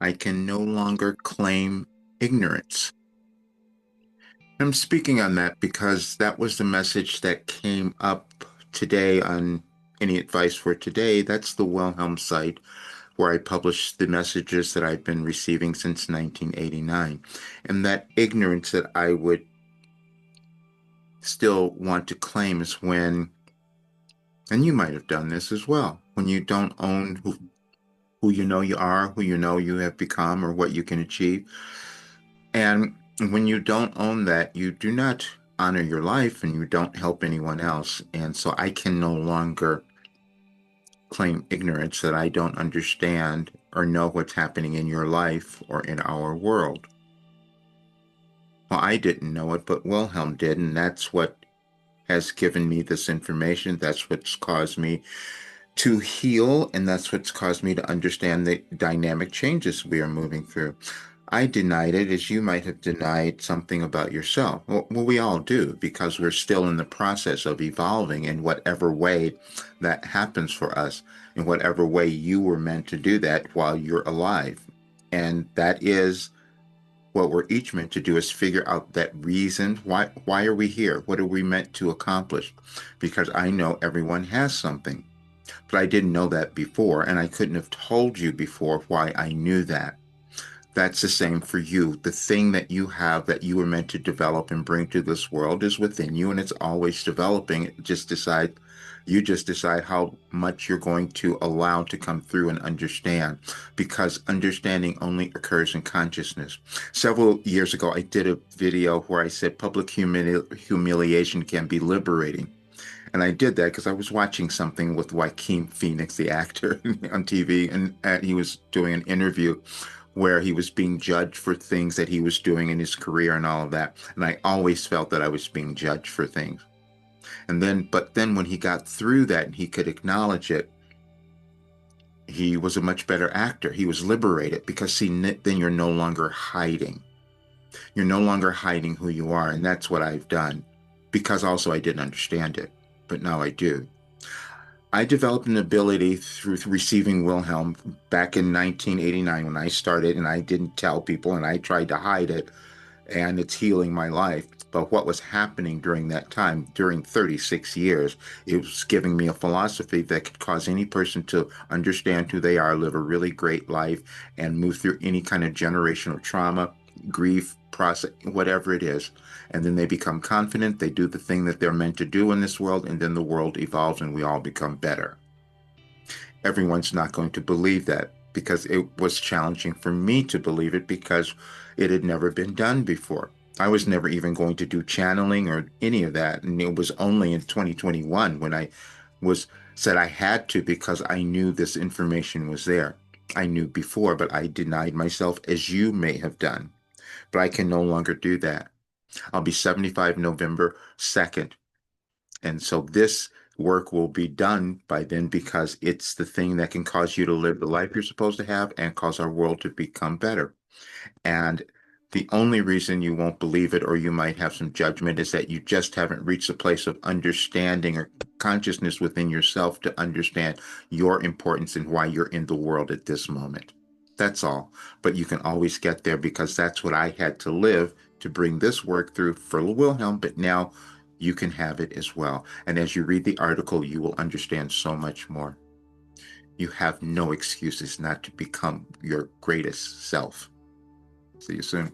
I can no longer claim ignorance. I'm speaking on that because that was the message that came up today on Any Advice for Today. That's the Wilhelm site where I publish the messages that I've been receiving since 1989. And that ignorance that I would still want to claim is when, and you might have done this as well, when you don't own who you know you are, who you know you have become, or what you can achieve. And when you don't own that, you do not honor your life and you don't help anyone else. And so I can no longer claim ignorance that I don't understand or know what's happening in your life or in our world. Well, I didn't know it, but Wilhelm did, and that's what has given me this information. That's what's caused me to heal, and that's what's caused me to understand the dynamic changes we are moving through. I denied it as you might have denied something about yourself. Well, we all do because we're still in the process of evolving in whatever way that happens for us, in whatever way you were meant to do that while you're alive. And that is what we're each meant to do is figure out that reason. Why are we here? What are we meant to accomplish? Because I know everyone has something. But I didn't know that before, and I couldn't have told you before why I knew that. That's the same for you. The thing that you have that you were meant to develop and bring to this world is within you, and it's always developing. You just decide how much you're going to allow to come through and understand, because understanding only occurs in consciousness. Several years ago, I did a video where I said public humiliation can be liberating. And I did that because I was watching something with Joaquin Phoenix, the actor, on TV, and he was doing an interview where he was being judged for things that he was doing in his career and all of that. And I always felt that I was being judged for things. But then when he got through that and he could acknowledge it, he was a much better actor. He was liberated because, see, then you're no longer hiding. You're no longer hiding who you are. And that's what I've done because also I didn't understand it, but now I do. I developed an ability through receiving Wilhelm back in 1989 when I started, and I didn't tell people and I tried to hide it, and it's healing my life. But what was happening during that time, during 36 years, it was giving me a philosophy that could cause any person to understand who they are, live a really great life, and move through any kind of generational trauma, grief, process, whatever it is. And then they become confident, they do the thing that they're meant to do in this world, and then the world evolves and we all become better. Everyone's not going to believe that because it was challenging for me to believe it because it had never been done before. I was never even going to do channeling or any of that. And it was only in 2021 when I was said I had to because I knew this information was there. I knew before, but I denied myself as you may have done. But I can no longer do that. I'll be 75 November 2nd. And so this work will be done by then because it's the thing that can cause you to live the life you're supposed to have and cause our world to become better. And the only reason you won't believe it or you might have some judgment is that you just haven't reached a place of understanding or consciousness within yourself to understand your importance and why you're in the world at this moment. That's all. But you can always get there because that's what I had to live to bring this work through for Wilhelm. But now you can have it as well. And as you read the article, you will understand so much more. You have no excuses not to become your greatest self. See you soon.